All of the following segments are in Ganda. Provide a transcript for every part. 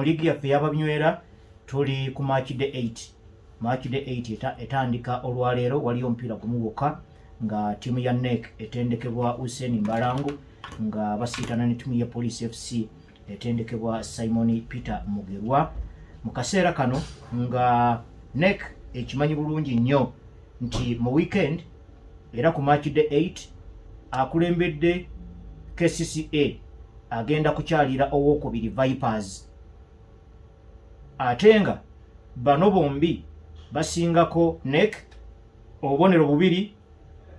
Ligi yaffe y'ababinywera tuli ku match day 8. Match day 8 etandika olwaleero waliyo omupiira gumu wokka nga tiimu ya NEC etendekebwa Hussein Mbalangu nga basiitana ne tiimu ya Police FC etendekebwa Simon Peter Mugerwa. Mu kaseera kano nga NEC ekimanyi bulungi nnyo nti mu weekend era ku match day 8 akulembedde KCCA agenda kukyalira owokubiri Vipers. Ate nga bano bombi basingako NEC obubonero bubiri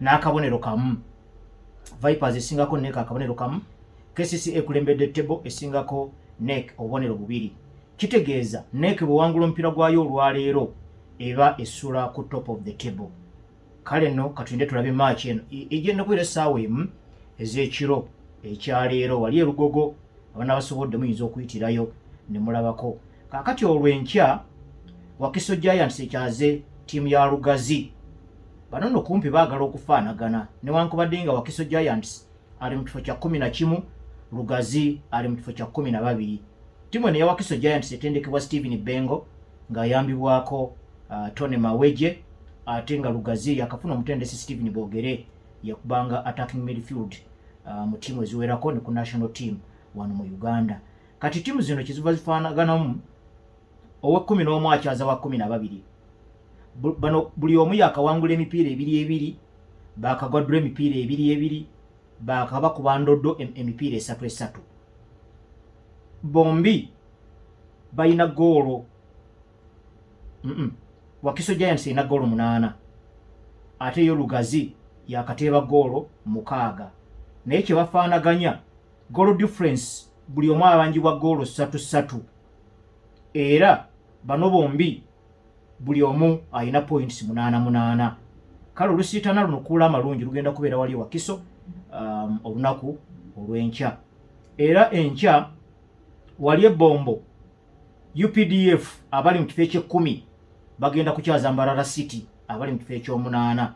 n'akabonero kamu. Vipers esingako NEC akabonero kamu, KCCA kulembedde table esingako NEC obubonero bubiri. Kitegeeza NEC bwewangula omupiira gwayo olwaleero eba essula ku top of the table. Kale nno katulinde tulabe match eno egenda kubeera essaawa emu ez'ekiro ekyaleero. Wali e Lugogo abaana basobodde muyinza okuyitirayo ne mulabako. Kaakati olw'enkya Wakiso Giants ekyaze ttiimu ya Lugazi. Bano nno kumpi baagala okufaanagana newankubadde nga Wakiso Giants ali mu kifo kya 11, Lugazi ali mu kifo kya 12. Ttiimu eno ya Wakiso Giants etendekebwa Stephen Bengo ng'ayambibwako Tony Maweje, ate nga Lugazi yakafuna omutendesi Stephen Bogere yakubanga attacking midfield mu ttiimu eziwerako ne ku national team wano mu Uganda. Kati ttiimu zino kiziva zifaanaganamu owe-11 akyaza wa 12. Bano buli omu yakawangula emipiira 2-2, bakagwaddula emipiira 2-2, bakabakuba ndoddo emipiira 3-3. Bombi bayina goolo. Wakiso Giants ina goolo 8, ate yo Lugazi yakateeba goolo 6. Naye kye bafaanaganya goal difference buli omu abanjibwa goolo 3-3, era bano bombi buli omu ayina points 8. Kale olusiitana luno kuula amalungi lugenda kubeera wali Wakiso olunaku olw'enkya. Era enkya wali ebbombo UPDF abali mu kifo eky'e10 bagenda kukyaza Mbarara City abali mu kifo eky'omunaana.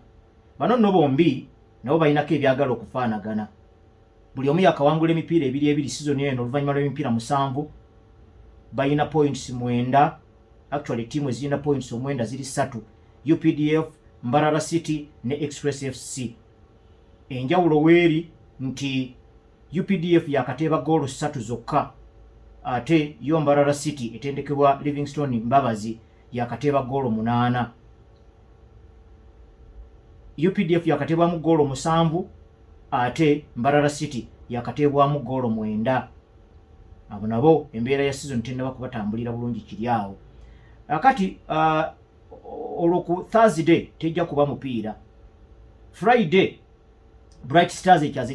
Bano nno bombi nabo balinako ebyagala okufaanagana. Buli omu yakawangula emipiira 2-2 season eno oluvannyuma lw'emipiira 7 bayina points 9. Actually tiimu ezirina points 9 ziri 3: UPDF, Mbarara City ne Express FC. Enjawulo weeri nti UPDF yakateeba goolo 3 zokka, ate yo Mbarara City etendekebwa Livingstone Mbabazi yakateeba goolo 8. UPDF yakateebwamu goolo 7, ate Mbarara City yakateebwamu goolo 9. Abo nabo embeera ya season tennaba kubatambulira bulungi kiri awo. Akati olwo ku Thursday tejja kuba mupiira. Friday Bright Stars ekyaze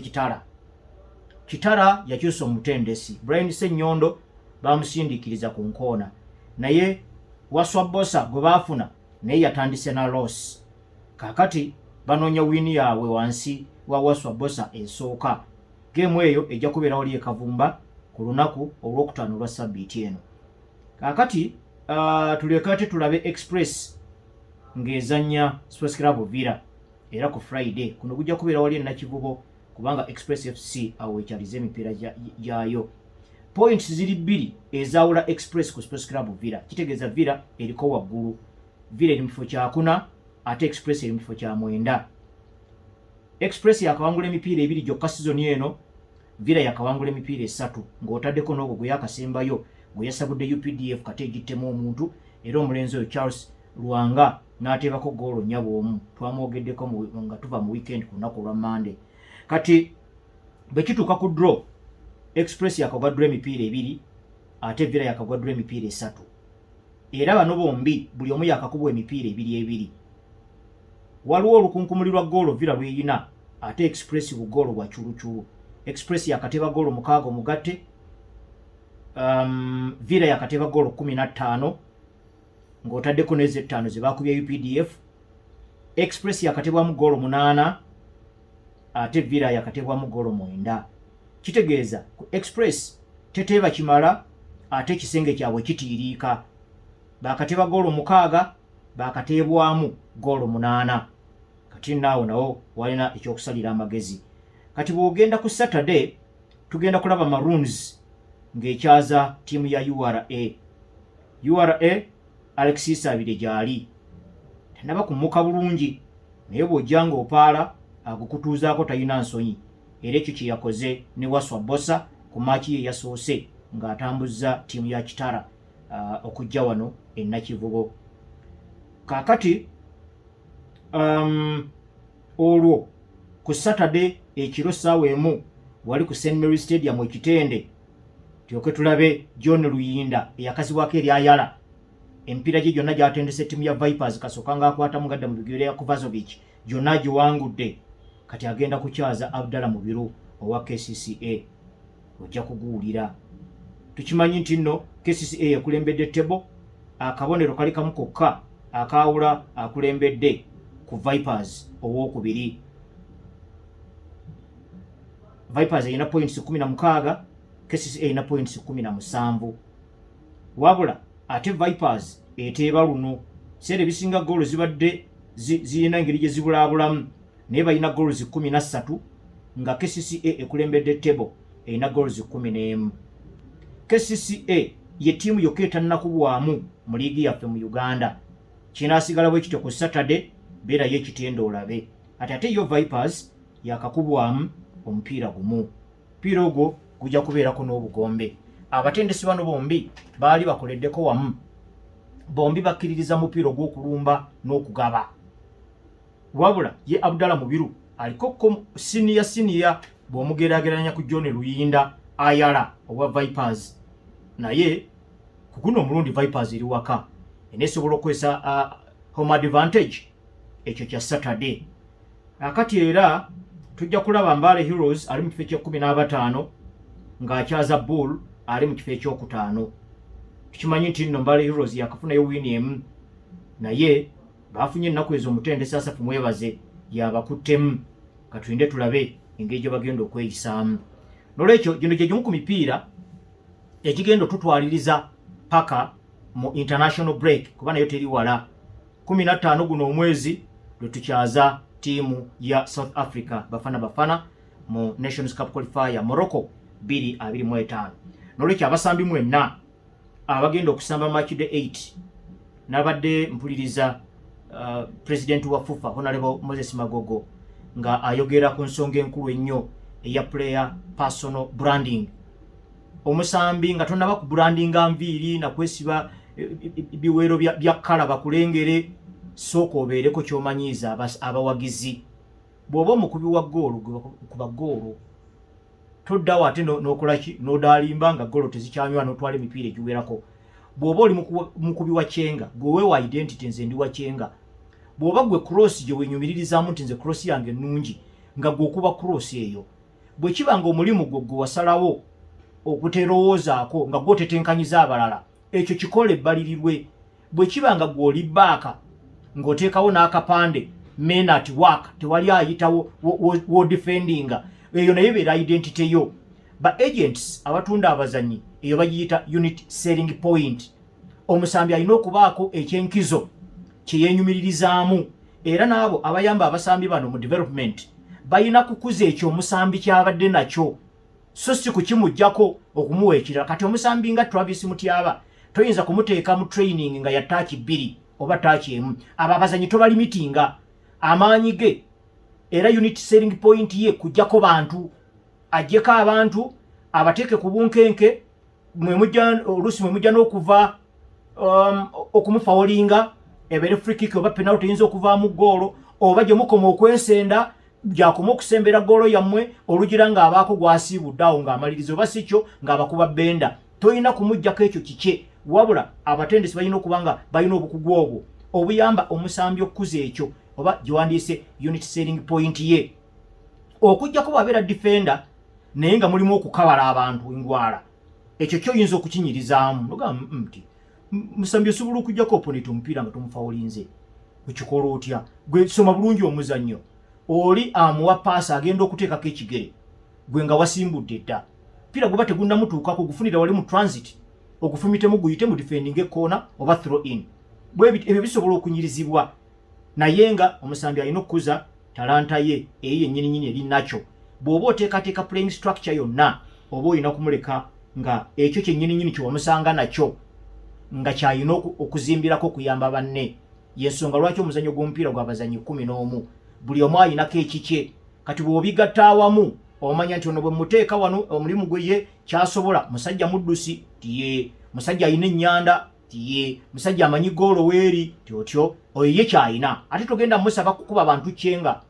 Kitara yakyusa omutendesi. Brian Ssenyondo bamusindiikiriza ku nkoona, naye Waswabosa gwe baafuna naye yatandise na loss. Kaakati banoonya wini yaabwe wansi wa Waswabosa esooka. Geemu eyo ejja kubeera wali Kavumba ku lunaku olw'okutaano lwa sabbiiti eno. Kaakati tulekate tulabe Express ng'ezannya Sports Club Villa era ku Friday kuno gujja kubeera wali Nakivubo kubanga Express FC awo ekyaliza emipiira gyayo. Points ziri 2 ezaawula Express ku Sports Club Villa. Kitegeeza Villa eriko waggulu. Villa eri mu kifo kya 4 ate Express eri mu kifo kya 9. Express yakawangula emipiira 2 gyokka season eno, Villa yakawangula emipiira 3 ng'otaddeko n'ogwo gwe yakasembayo gwe yasabudde UPDF kate egittemu omuntu, era omulenzi oyo Charles Lwanga n'ateebako goolo 4. Twamwogeddeko nga tuva mu weekend ku lunaku olwa Monday. Kati bwe kituuka ku draw, Express yakagwaddula emipiira 2 ate Villa yakagwaddula emipiira 3, era bano bombi buli omu yakakubwa emipiira 2-2. Waliwo olukunkumuli lwa goolo Villa lweyina, ate Express ku goolo bwa chuluchulu. Express yakateeba goolo 6 omugatte, Villa yakateeba goolo 15 ng'otaddeko n'ezo 5 ze baakubya UPDF. Express yakateebwamu goolo 8 ate Villa yakateebwamu goolo 9. Kitegeeza ku Express teteeba kimala ate ekisenge kyabwe kitiiriika. Baakateeba goolo 6 baakateebwamu goolo 8. Kati naawo nawo walina ekyokusalira amagezi. Kati bw'ogenda ku Saturday tugenda kulaba Maroons ng'ekyaza ttiimu ya URA Alexis abire gyali tannaba kumuka bulungi naye bw'ojja ng'opaala agukutuuzaako talina nsonyi era ekyo kye yakoze ne Waswa Bosa ku maaki ye yasoose ng'atambuzza ttiimu ya Kitara okujja wano e Nakivubo. Kaakati olwo ku Saturday ekiro ssaawa emu wali ku St Mary Stadium ekitende tyoke tulabe John Luyinda eyakazibwako eryayala emipiira gye gyonna gyatendese ttiimu ya Vipers kasooka ng'akwata mugadda mu bigere ya Kovazovic gyonna giwangudde kati agenda kukyaza Abdallah Mubiru owa KCCA. Ojja kuguwulira tukimanyi nti nno KCCA yakulembedde tebo akabonero kali kamu kokka akaawula akulembedde ku Vipers owookubiri. Vipers erina points 16 KCCA erina points 17 wabula ate Vipers eteeba luno seera ebisinga goolo zibadde zirina engeri gye zibulaabulamu naye balina goals 13 nga KCCA ekulembedde tebo erina goals 11. KCCA ye ttiimu yokka etannakubwamu mu liigi yaffe mu Uganda. Kinaasigala bwe kityo ku Saturday beerayo ekitende olabe. Ate yo Vipers yakakubwamu omupiira gumu. Omupiira ogwo gujja kubeerako n'obugombe. Abatendesi bano bombi baali bakoleddeko wamu. Bombi bakkiririza mupiira ogw'okulumba n'okugaba. Wabula ye Abdallah Mubiru aliko senior bw'omugeraageranya ku John Luyinda ayala owa Vipers. Naye ku guno omulundi Vipers eri waka eneesobola okwesa home advantage ekyo kya Saturday. Akati era tujja kulaba Mbale Heroes ali mu kifo ekya15 ng'akyaza Bull ali mu kifo ekyokutaano. Tukimanyi nti nno Mbale Heroes yakafunayo win emu naye bafunye ennaku ezo omutendesi Asafu Mwebaze yabakuttemu. Katulinde tulabe engeri gye bagenda okweyisaamu. Nolwekyo gino gye gimu ku mipiira ekigenda otutwaliriza paka mu international break kuba nayo teri wala. 15 guno omwezi lwe tukyaza ttiimu ya South Africa Bafana mu Nations Cup qualifier Morocco 2025. Nolwekyo abasambi mwenna abagenda okusamba match day 8 nabadde mpuliriza President wa FUFA Honorable Moses Magogo nga ayogera ku nsonga enkulu ennyo eya player personal branding. Omusambi nga tonnaba ku brandinga nviiri na kwesiba biweero bya kala bakulengere sooka obeereko ky'omanyiiza abawagizi. Bw'oba omukubi wa ggoolo kuba ggoolo toddawo ate n'okolaki n'odaalimba nga ggoolo tezikyanywa n'otwala emipiira egiwerako. Bw'oba oli mukubi wa kyenga gweweewa identity nze ndi wa kyenga. Bw'oba gwe cross gye wenyumiririzaamu nti nze cross yange nnungi nga gw'okuba cross eyo. Bwe kiba nga omulimu gwe wasalawo okuterowoozaako nga gw'otetenkanyiza abalala ekyo kikola ebbalirirwe. Bwe kiba nga gw'oli baaka ng'oteekawo n'akapande men at work tewali ayitawo wo defendinga eyo naye beera identity yo. Ba agents abatunda abazanyi eyo bagiyita unit selling point. Omusambi alina okubaako ekyenkizo kye yeenyumiririzaamu era n'abo abayamba abasambi bano mu development balina kukuza ekyo omusambi kyabadde nakyo so si kukimuggyako okumuwa ekirala. Kati omusambi nga Travis Mutyaba toyinza kumuteeka mu training nga ya taaki 2 oba taaki 1. Abo abazanyi tobalimitinga amaanyi ge era unit selling point ye kujjako bantu ajjeko abantu abateeke ku bunkenke oluusi mwe mujja n'okuva okumufawulinga ebeere free kick oba penalty eyinza okuvaamu ggoolo oba gye mukoma okwesenda gyakoma okusembera ggoolo yammwe olugira ng'abaako gwasiibudde awo ng'amaliriza oba si kyo ng'abakuba benda. Toyina kumuggyako ekyo kikye wabula abatendesi balina okuba nga balina obukugu obwo obuyamba omusambi okukuza ekyo oba giwandiise unit selling point ye. Okujjako bw'abeera defender naye nga mulimu okukabala abantu engwala ekyo kyoyinza okukinyirizaamu nogamba nti musambi osobola okujjako opponent omupiira nga tomufawulinze wekikola otya. Gwe soma bulungi omuzannyo oli amuwa paasa agenda okuteekako ekigere gwe nga wasimbudde dda mpira guba tegunnamutuukako gufunira wali mu transit ogufumitemu guyite mu defending ekkoona oba throw in. Ebyo bisobola okunyirizibwa naye nga omusambi alina okukuza talanta ye eyo yennyininyini eri nakyo. Bw'oba oteekateeka playing structure yonna oba olina kumuleka nga ekyo kyennyini kyewamusanga nakyo nga kyayina okuzimbirako okuyamba banne. Yensonga lwaki omuzannyo gw'omupiira gw'abazannyi 11 buli omu ayinako ekikye. Kati bw'obigatta awamu omanya nti ono bwe muteeka wano omulimu gwe ye kyasobola. Musajja muddusi tiye, musajja ayina ennyanda tiye, musajja amanyi goolo weeri tyotyo, oyo ye kyayina. Ate togenda musaba kukuba bantu kyenga.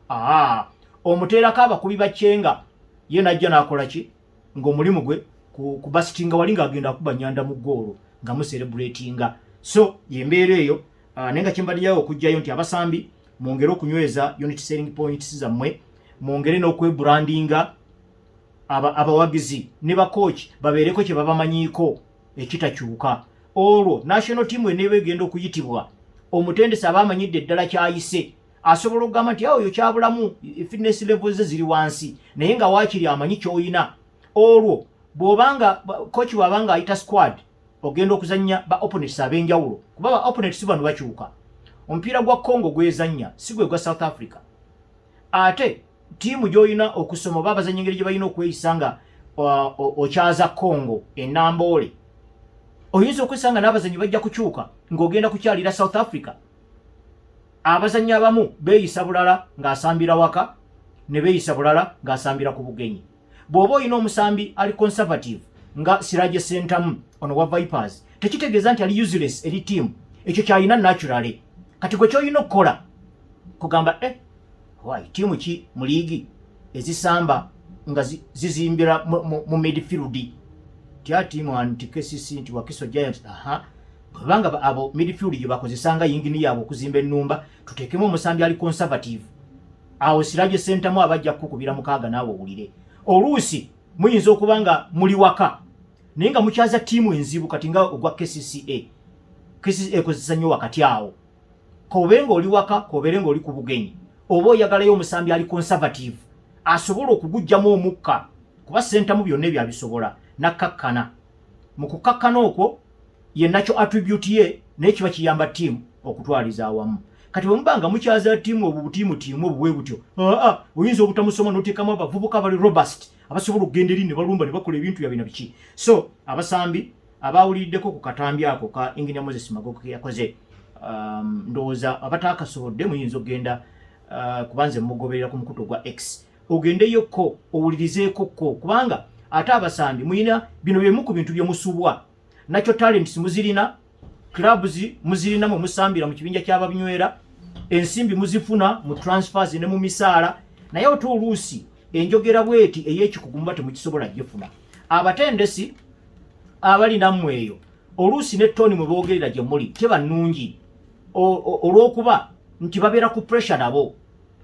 Omuteerako abakubi ba kyenga ye najja n'akola ki ng'omulimu gwe ku basitinga wali ng'agenda akuba nnyanda mu goolo nga muserebulatinga. So yembeera eyo. Naye nga kyembaddeyo okugjayo nti abasambi mwongere okunyweza unit selling points zammwe, mwongere n'okwebrandinga abawagizi ne bakooki babeereko kye babamanyiiko ekitakyuka. Olwo national team eneeba egenda okuyitibwa omutendesi aba amanyidde eddala kyayise, asobola okugamba nti oyo kyabulamu fitness levels ziri wansi, naye nga waakiri amanyi ky'oyina. Olwo bw'obanga kooki bw'abanga ayita squad ogenda okuzannya ba opponents ab'enjawulo, kuba ba opponents bano bakyuka. Omupiira gwa Congo gwezannya si gwe gwa South Africa. Ate tiimu gy'olina okusoma oba abazannyi engeri gye balina okweyisa nga okyaza Congo enamboole, oyinza okwesanga n'abazannyi bajja kukyuka ng'ogenda kukyalira South Africa. Abazannyi abamu beeyisa bulala ng'asambira waka, ne beeyisa bulala ng'asambira ku bugenyi. Bw'oba olina omusambi ali conservative nga Siraje Sentamu ono wa Vipers, tekitegeeza nti ali useless eri tiimu. Ekyo kyalina naturally. Kati gwe kyolina okukola kugamba tiimu ki mu liigi ezisamba nga zizimbira mu midfield tya tiimu anti KCC nti Wakiso Giants. Bwebanga abo midfield gye bakozesanga yingini yaabwe okuzimba ennumba, tuteekemu omusambi ali conservative. Awo Siraje Sentamu abajja kukubira mukaaga naawe owulire. Oluusi muyinza okuba nga muli waka naye nga mukyaza tiimu enzibu kati nga ogwa KCCA ekozesa nnyo wakati awo. Kobeere ng'oli waka, kobeere ng'oli ku bugenyi, oba oyagalayo omusambi ali conservative asobola okugujjamu omukka, kuba Sentamu byonna ebyo abisobola nakkakkana. Mu kukkakkana okwo ye nakyo attribute ye naye kiba kiyamba tiimu okutwaliza awamu. Kati bwe mubanga mukyaza tiimu tiimu obuwe butyo, oyinza obutamusoma n'oteekamu abavubuka bali robust abasobola okugenda eri ne balumba ne bakola ebintu byabina biki. So abasambi abawuliddeko ku katambi ako ka Engineer Moses Magogo ke yakoze, ndowooza abataakasobodde muyinza okgenda kubanze mugoberera ku mukuto gwa X, ogendeyokko owulirizeeko kubanga ate abasambi muyina bino byemu ku bintu bye musubwa nakyo. Talents muzirina, clubs muzirina mu musambira mu kibinja ky'ababinywera, ensimbi muzifuna mu transfers ne mu misaala, naye otu oluusi enjogera bweti ey'ekikugumba temukisobola gyefuna. Abatendesi abali nammwe eyo oluusi ne Tony mwe boogerera gye muli teba nnungi olw'okuba nti babeera ku pressure nabo,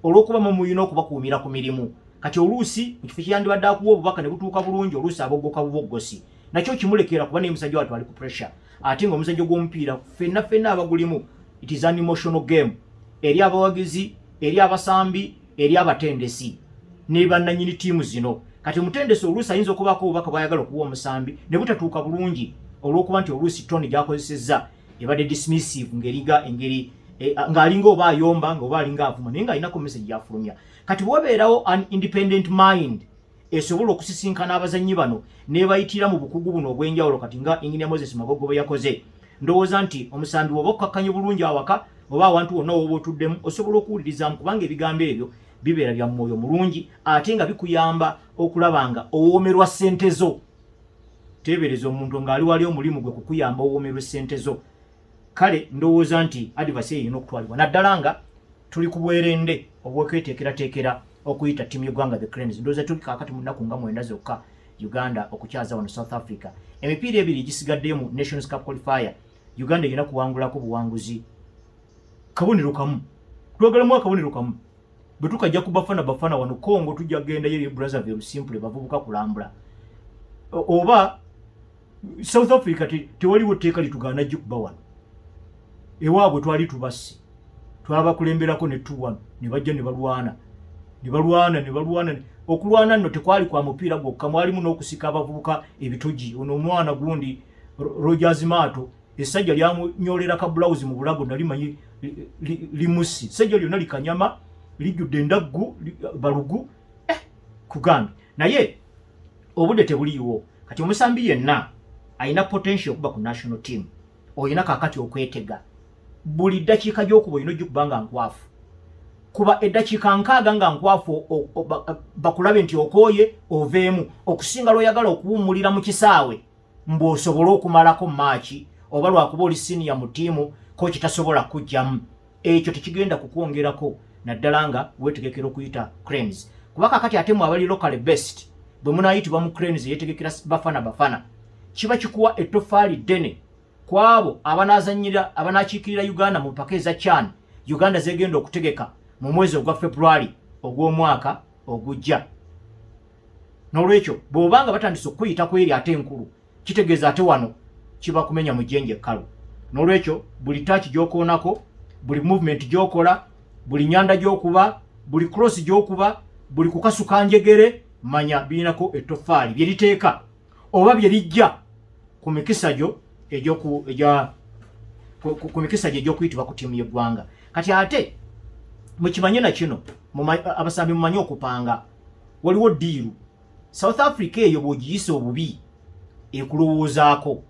olw'okuba muyina okubakuumira ku mirimu. Kati oluusi mu kifo kyandibadde akuwa obubaka ne butuuka bulungi, oluusi aboggoka buboggosi, nakyo kimulekera kuba naye musajja watu ali ku pressure. Ate ng'omusajja gw'omupiira ffenna abagulimu, it is an emotional game eri abawagizi, eri abasambi, eri abatendesi ne bannannyini tiimu zino. Kati omutendesi oluusi ayinza okubaako obubaka bw'ayagala okuwa omusambi ne butatuuka bulungi, olw'okuba nti oluusi Tony gy'akozesezza ebadde dismissive engeri ng'alinga oba ayomba ng'oba alinga avuma naye ng'alinako message gy'afulumya. Kati bw'obeerawo an independent mind esobola okusisinkana abazannyi bano nebayitira mu bukugu buno obw'enjawulo, kati nga Engineer Moses Magogo bwe yakoze, ndowooza nti omusambi bw'oba okukakkanya bulungi awaka oba awantu wonna woba otuddemu osobola okuwulirizaamu, kubanga ebigambo ebyo bibeera bya mwoyo mulungi ate nga bikuyamba okulaba nga owoomerwa ssente zo. Teebereza omuntu ng'ali wali omulimu gwe kukuyamba owoomerwa ssente zo. Kale ndowooza nti advice erina okutwalibwa naddala nga tuli ku bwerende obw'okweteekerateekera okuyita ttiimu y'eggwanga the Cranes. Ndowooza tuli kaakati mu nnaku nga 9 zokka Uganda okukyaza wano South Africa. Emipiira ebiri gisigaddeyo mu Nations Cup qualifier, Uganda erina kuwangulako buwanguzi kabonero kamu, twagalamu akabonero kamu. Bwe tukajja ku bafana wano Congo tujja kugenda yeri Brazzaville simple bavubuka kulambula, oba South Africa tewaliwo tteeka litugaana gikuba wano ewaabwe twali tubasi twabakulemberako ne tuwano ne bajja ne balwana okulwana nno tekwali kwa mupiira gwokka, mwalimu n'okusika abavubuka ebitogi. Ono omwana gundi Rogers Mato essajja lyamunyolera ka blouse mu bulago nalimanyi limusi, essajja lyonna likanyama lijjudde endaggu balugu kugambi, naye obudde tebuliiwo. kati omusambi yenna alina potential okuba ku national team oyina kakati okwetega buli ddakiika gy'okuba olina ojja nga nkwafu kuba eddakiika nkaaga nga nkwafu bakulabe nti okooye oveemu okusinga lw'oyagala okuwummulira mu kisaawe mbw'osobole okumalako maaki oba lwakuba oli siniya mu ttiimu ko kitasobola kujjamu ekyo tekigenda kukwongerako naddala nga weetegekera okuyita cranes kuba kakati ate mu abali local best bwe munaayitibwa mu cranes yeetegekera bafana kiba kikuwa ettofaali ddene ku abo abanaakiikirira Uganda mu mpaka eza CHAN Uganda zegenda okutegeka mu mwezi ogwa February ogw'omwaka ogujja. N'olwekyo bw'obanga batandise okuyita ku eri ate enkulu kitegeeza ate wano kiba kumenya mu jjenje ekkalu. N'olwekyo buli taaki gy'okoonako, buli movement gy'okola, buli nyanda gy'okuba, buli cross gy'okuba, buli kukasuka njegere manya biinako ettofaali bye liteeka oba bye lijja ku mikisa gyo ku mikisa gye egy'okuyitibwa ku ttiimu y'eggwanga. Kati ate mukimanye na kino abasambi mumanye okupanga waliwo ddiiru South Africa eyo bw'ogiyisa obubi ekulowoozaako.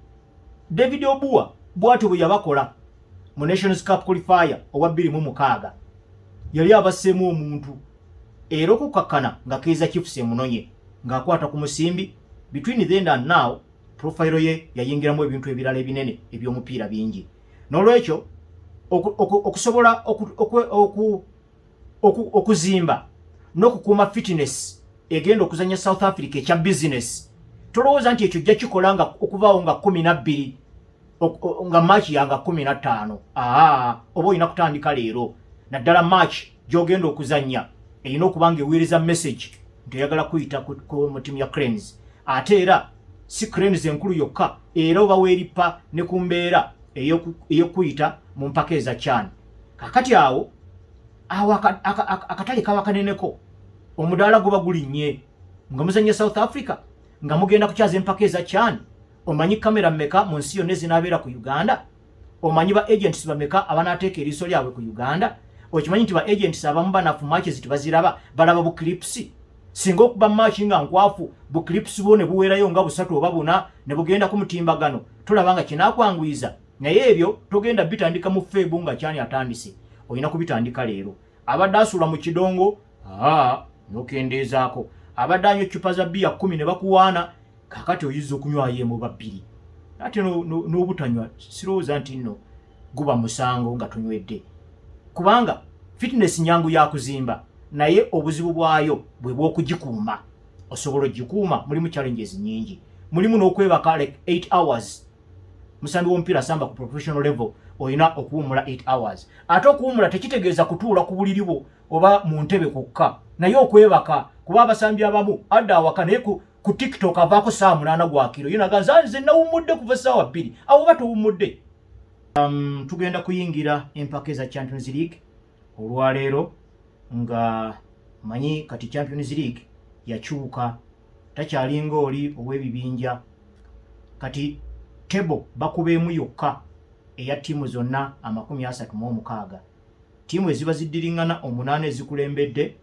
David Obua bw'atyo bwe yabakola mu Nations Cup qualifier owa 2006 yali abasseemu omuntu era okukakkana nga Kaizer Chiefs emunonye ng'akwata ku musimbi. Between then and now profile ye yayingiramu ebintu ebirala ebinene eby'omupiira bingi. N'olwekyo okusobola okuzimba n'okukuuma fitness egenda okuzanya South Africa ekya business tolowooza nti ekyo jja kikola nga okuvaawo nga 12 nga match yanga 15 oba olina kutandika leero naddala match gy'ogenda okuzanya erina okuba nga eweereza message nti oyagala kuyita mu ttiimu ya cranes ate era si cranes enkulu yokka era oba weeripa ne ku mbeera ey'okuyita mu mpaka eza CHAN. Kakati awo akatale kaba kaneneko omudaala guba gulinnye nga muzanya South Africa nga mugenda kukyaza empaka eza CHAN. Omanyi kamera mmeka mu nsi yonna ezinaabeera ku Uganda? Omanyi ba agents bameka abanaateeka eriiso lyabwe ku Uganda? Okimanyi nti ba agents abamu banafu matches tibaziraba balaba bu clips singa okuba match nga nkwafu bu clips bo ne buweerayo nga 3 oba 4 ne bugenda ku mutimbagano tulaba nga kinaakwangwiza naye ebyo togenda bitandika mu Febu nga CHAN atandise olina kubitandika leero. Abadde asula mu kidongo nokendeezaako abadde anywa eccupa za bbiya 10 ne bakuwaana kakati oyinza okunywayo emu babbiri ate n'obutanywa sirowooza nti nno guba musango nga tunywedde kubanga fitness nyangu ya kuzimba naye obuzibu bwayo bwe bw'okugikuuma. Osobola ogikuuma mulimu challenges nyingi, mulimu n'okwebaka like 8 hours. Musambi w'omupiira samba ku professional level olina okuwummula 8 hours. Ate okuwummula tekitegeeza kutuula ku buliri bwo oba mu ntebe kokka naye okwebaka kuba abasambi abamu adda awaka naye ku TikTok avaako saa 8 gwa kiro yenaganza nze nawummudde kuva ssaawa 2 awo oba towummudde. Tugenda kuyingira empaka eza Champions League olwaleero nga manyi kati Champions League yakyuka takyalinga oli ow'ebibinja kati tebo bakubeemu yokka eya ttiimu zonna 36. Ttiimu eziba ziddiringana 8 ezikulembedde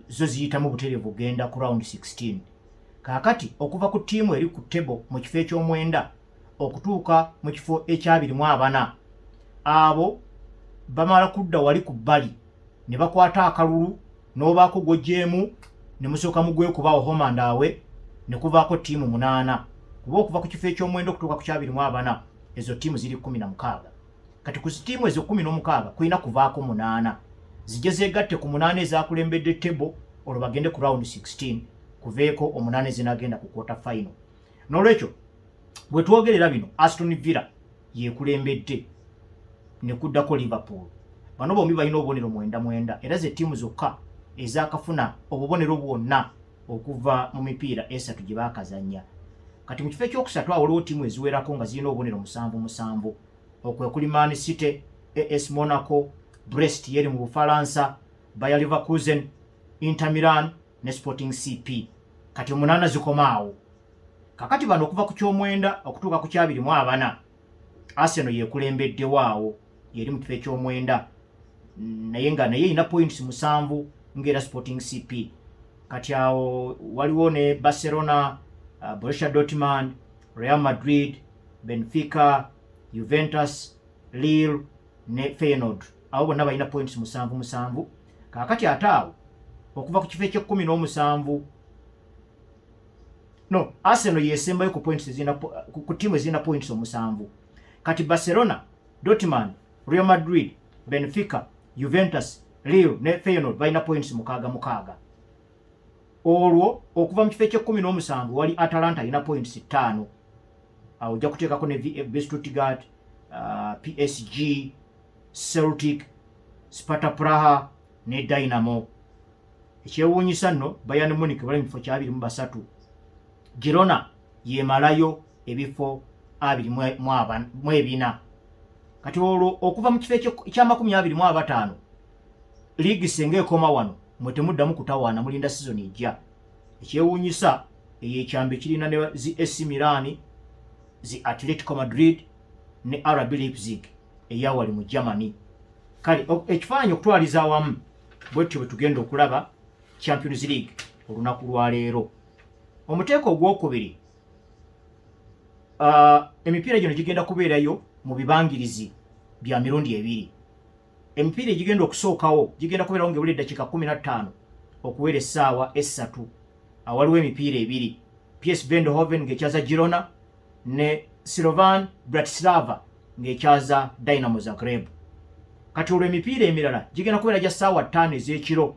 zo ziyitamu butereevu genda ku round 16. Kaakati okuva ku ttiimu eri ku tebo mu kifo eky'omwenda okutuuka mu kifo ekya24 abo bamala kudda wali ku bbali ne bakwata akalulu n'obaako gojjeemu ne musooka mugwekubawo homandaawe ne kuvaako ttiimu 8 kuba okuva ku kifo eky'omwenda okutuuka ku kya24 ezo ttiimu ziri 16. Kati ku ttiimu ezo 16 kulina kuvaako 8 zijja zeegatte ku 8 ezaakulembedde tebo olwo bagende ku round 16 kuveeko 8 ezinagenda ku quarter final. N'olwekyo bwe twogerera bino Aston Villa yeekulembedde ne kuddako Liverpool. Bano bombi balina obubonero 9 era ze ttiimu zokka ezaakafuna obubonero bwonna okuva mu mipiira 3 gye baakazannya. Kati mu kifo ekyokusatu waliwo ttiimu eziwerako nga zirina obubonero 7. Okwe kuli Man City, AS Monaco, Brest yeri mu Bufalansa, Bayer Leverkusen, Inter Milan ne Sporting CP. Kati 8 zikomaawo. Kakati bano okuva ku ky'omwenda okutuuka ku kya24 Arsenal yeekulembedde waawo yeri mu kifo eky'omwenda naye ina points 7 ng'era Sporting CP. Kati awo waliwo ne Barcelona, Borussia Dortmund, Real Madrid, Benfica, Juventus, Lille ne Feyenoord. Abo bonna balina points 7. Kakati ataawo okuva ku kifo ekye-17 no, Arsenal yesembayo ku points ku timu ezina points 7. Kati Barcelona, Dortmund, Real Madrid, Benfica, Juventus, Lille ne Feyenoord balina points 6. Olwo okuva mu kifo ekye-17 wali Atalanta ina points 5. Awo ojja kuteekako ne VfB Stuttgart, PSG, Celtic, Sparta Praha ne Dynamo. Ekyewuunyisa nno Bayern Munich bali mu kifo kya 23. Girona yemalayo ebifo 24. Kati olwo okuva mu kifo ekya-25 liigi senga ekoma wano mwe temuddamu kutawaana mulinda season ejja. Ekyewuunyisa eyekyambe kirina ne zi AC Milan, zi Atletico Madrid ne RB Leipzig eyawali mu Germany. Kale ekifaananyi okutwaliza awamu bwetyo bwe tugenda okulaba Champions League olunaku lwa leero. Omuteeko ogwokubiri, emipiira gino gigenda kubeerayo mu bibangirizi bya mirundi 2. Emipiira egigenda okusookawo gigenda kubeerawo ng'ebula eddakiika 15 okuwera essaawa 3. Waliwo emipiira 2, PSV Eindhoven ng'ekyaza Girona ne Slovan Bratislava ng'ekyaza Dynamo Zagreb. Kati olwo emipiira emirala gigenda kubeera gya ssaawa 5 ez'ekiro,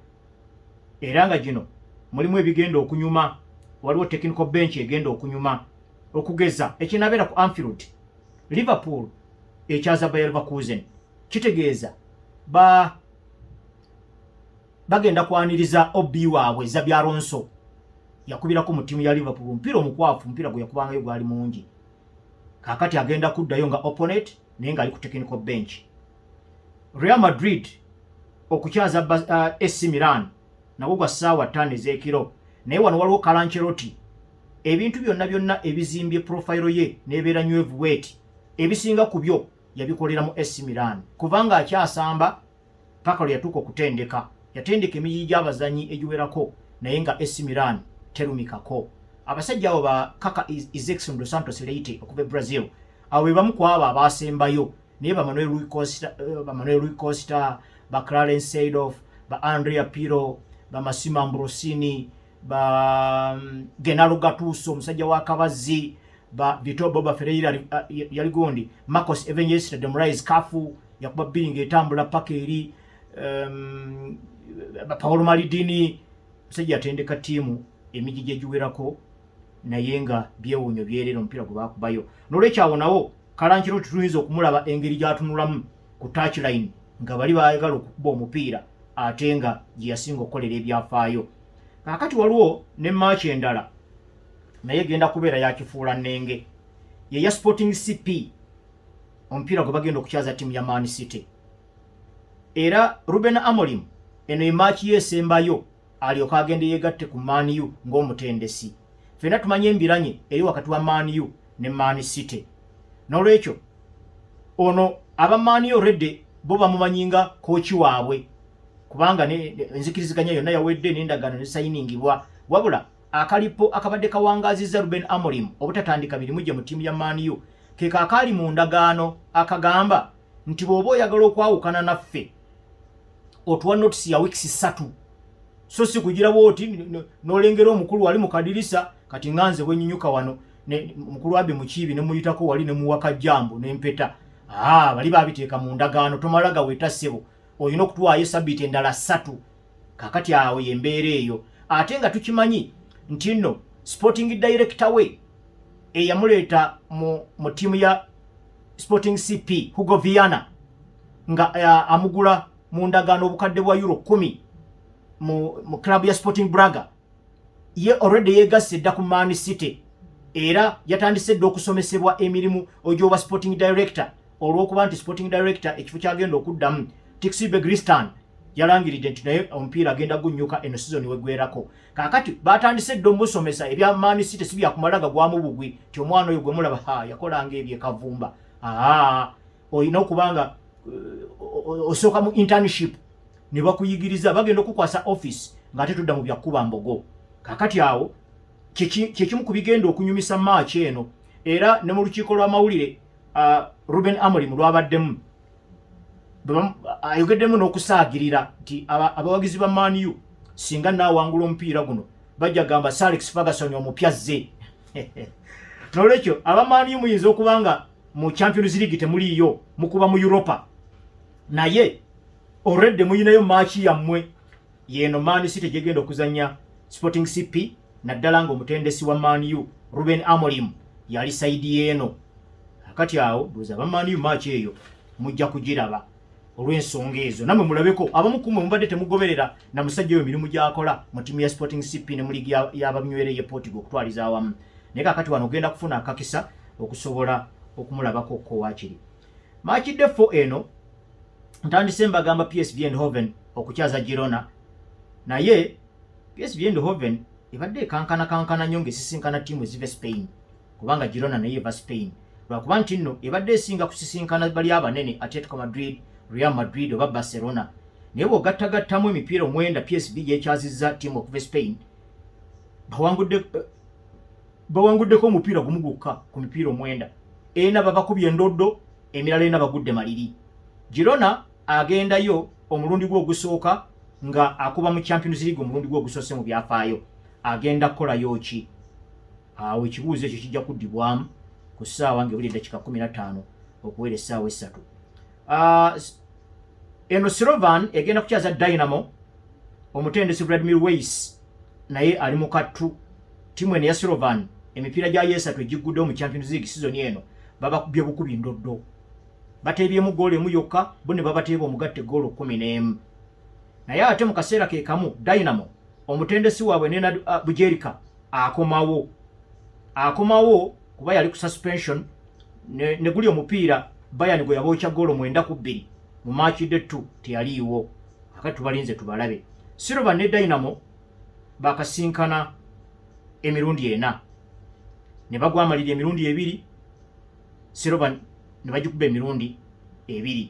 era nga gino mulimu ebigenda okunyuma. Waliwo technical bench egenda okunyuma, okugeza ekinabeera ku Anfield, Liverpool ekyaza Bayer Leverkusen. Kitegeeza bagenda kwaniriza obi waabwe Xabi Alonso yakubirako mu ttiimu ya Liverpool mpira omukwafu, mpira gwe yakubangayo gwali mungi. Kakati agenda kuddayo nga opponent naye nga ali ku technical bench. Real Madrid okukyaza AC Milan nagwo gwa ssaawa 5 ez'ekiro. Naye wano waliwo Kalanchelotti, ebintu byonna ebizimbye profile ye n'ebeera new heavyweight ebisinga ku byo yabikolera mu AC Milan, kubanga akyasamba paka lwe yatuuka okutendeka. Yatendeka emiji gy'abazanyi egiwerako naye nga AC Milan terumikako. Abasajja abo ba Kaka Izekson dos Santos Leite okuva Brazil, abo be bamu ku abo abaasembayo, naye ba Manuel Rui Costa, ba Clarence Seedorf, ba Andrea Pirlo, ba Massimo Ambrosini, ba Gennaro Gattuso omusajja wa Kabazzi, ba Vitor Boba Ferreira yali gundi, Marcos Evangelista de Moraes Cafu yakuba biringa etambula paka eri, ba Paolo Maldini. Omusajja atendeka ttiimu emiji gye giwerako naye nga byewuunyo byerera omupiira gwe baakubayo. N'olwekyo awo nawo Kalanchelotti tuyinza okumulaba engeri gy'atunulamu ku touchline nga bali baagala okukuba omupiira ate nga gye yasinga okukolera ebyafaayo. Kakati waliwo ne match endala naye genda kubeera yakifuula nnenge, ye ya Sporting CP, omupiira gwe bagenda okukyaza ttiimu ya Man City. Era Ruben Amorim eno match yesembayo alyoka agende yegatte ku Man U ng'omutendesi. Ffenna tumanye embiranye eri wakati wa Man U ne Man City. N'olwekyo ono aba Man U already bo bamumanyinga kooki waabwe, kubanga enzikiriziganya yonna yawedde n'endagaano ne sayiningibwa, wabula akalipo akabadde kawangaazizza Ruben Amorim obutatandika mirimu gye mu ttiimu ya Man U ke kaakaali mu ndagaano akagamba nti bw'oba oyagala okwawukana naffe otuwa notisi ya weeks 3, so si kugira bwoti n'olengera omukulu wali mu kadirisa. Kati nganze bwenyinyuka wano mukulu wabe mukiibi ne muyitako wali ne muwaka jambo n'empeta, bali babiteeka mu ndagaano, tomalaga weta ssebo, olina okutuwaayo sabbiiti endala 3. Kakati awo yembeera eyo, ate nga tukimanyi nti nno sporting director we eyamuleeta mu ttiimu ya Sporting CP Hugo Viana nga amugula mu ndagaano obukadde bwa euro 10 mu club ya Sporting Braga, ye already yegasse dda ku Man City era yatandise dda okusomesebwa emirimu ogyoba sporting director, olw'okuba nti sporting director ekifo kyagenda okuddamu Tixibe Gristan yalangiridde nti naye omupiira agenda gunnyuka eno season wegwerako. Kakati batandise dda omusomesa ebya Man City si byakumalaga gwamu bugwi ti omwana oyo gwe mulaba yakolanga ebyekavumba. Olina okubanga osooka mu internship ne bakuyigiriza bagenda okukwasa office ng'ate tudda mu byakkuba mbogo. Kakati awo kyekimu ku bigenda okunyumisa match eno era ne mu lukiiko lw'amawulire Ruben Amorim lwabaddemu ayogeddemu n'okusaagirira nti abawagizi ba Man U singa naawangula omupiira guno bajja gamba Sir Alex Ferguson omupyazze n'olwekyo aba Man U muyinza okuba nga mu Champions League temuliiyo mukuba mu Europa naye already muyinayo match yammwe yeno Man City gyegenda okuzanya Sporting CP naddala ng'omutendesi wa Man U Ruben Amorim yali saidi yeeno akati awo buza ba Man U match eyo mujja kugiraba olw'ensonga ezo namwe mulabeko abamu kumwe mubadde temugoberera na musajja oyo mirimu gy'akola mu timu ya Sporting CP ne mu ligi y'abanywerere ye Portugal okutwaliza awamu naye kakati wano ogenda kufuna akakisa okusobola okumulabako ko waakiri match defo eno ntandise mbagamba PSV Eindhoven okukyaza Girona naye PSV Eindhoven ebadde kankana nnyo ng'esisinkana ttiimu eziva Spain kubanga Girona naye eva Spain lwakuba nti nno ebadde esinga kusisinkana bali abanene Atletico Madrid, Real Madrid oba Barcelona naye bw'ogattagattamu emipiira 9 PSV yekyazizza ttiimu okuva Spain bawanguddeko omupiira gumu gwokka ku mipiira 9 ena babakubye endoddo emirala ena bagudde maliri Girona agendayo omulundi gwe ogusooka nga akuba mu Champions League omulundi gwe ogusoose mu byafaayo agenda kukolayo ki awo ekibuuzo ekyo kijja kuddibwamu ku ssaawa ng'ebuli eddakiika 15 okuwera essaawa 3 eno Slovan egenda kukyaza Dynamo omutendesi Vladimir Weiss naye ali mu kattu timu eno ya Slovan emipiira gya yesatu egiguddewo mu Champions League season eno babakubye bukubi ndoddo bateebyemu goolo emu yokka bo ne babateeba omugatte goolo 11 naye ate mu kaseera ke kamu Dynamo omutendesi waabwe Nenad Bujerika akomawo kuba yali ku suspension ne guli omupiira Bayern gwe yabookya goolo 9-2 mu match de 2 teyaliiwo akati tubalinze tubalabe Slovan ne Dynamo bakasinkana emirundi 4 ne bagwa amaliri emirundi 2 Slovan ne bagikuba emirundi 2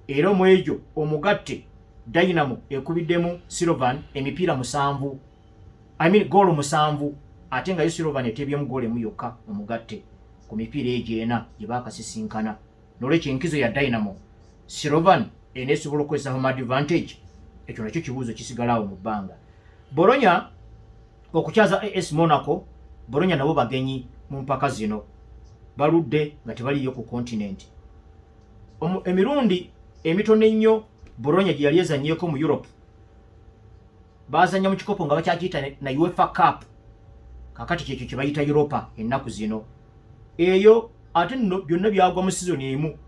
era mu egyo omugatte Dynamo ekubiddemu Slovan emipiira 7 goolo 7 ate nga Slovan eteebyemu goolo emu yokka omugatte ku mipiira egyo 4 gye baakasisinkana n'olwekyo enkizo ya Dynamo Slovan eneesobola okukozesa home advantage ekyo nakyo kibuuzo kisigalawo mu bbanga Bologna okukyaza AS Monaco Bologna nabo bagenyi mu mpaka zino baludde nga tebaliyo ku continent emirundi emitono ennyo Bologna gye yali ezannyeko mu Europe bazanya mu kikopo nga bakyakiyita na UEFA Cup kakati kyekyo kye bayita Europa ennaku zino eyo ate nno byonna byagwa mu sizoni emu